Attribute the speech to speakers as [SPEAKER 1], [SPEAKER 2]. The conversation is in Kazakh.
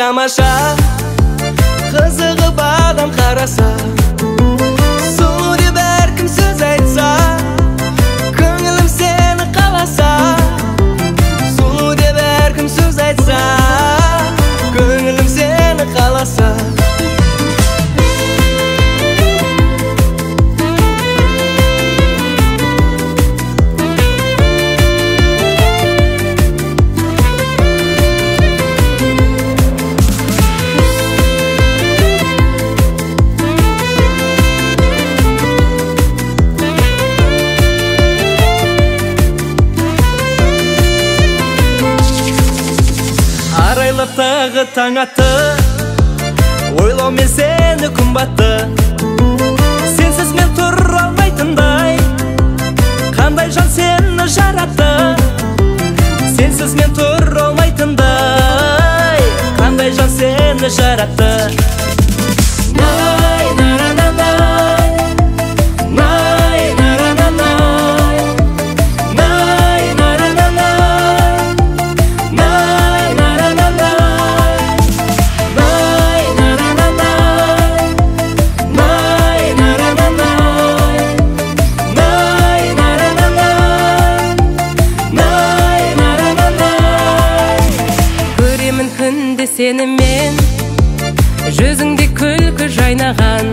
[SPEAKER 1] тамаша, қызығып адам қараса, сұлу деп әркім сөз айтса, көңілім сені қаласа. Сұлу деп әркім сөз айтса, көңілім сені қаласа. Арайлаптағы таң атты, ойлаумен сені күн батты. Сенсіз мен тұра алмайтындай, қандай жан сені жаратты. Сенсіз мен тұра алмайтындай, қандай жан сені жаратты.
[SPEAKER 2] Күнде сені мен, жүзіңде күлкі жайнаған.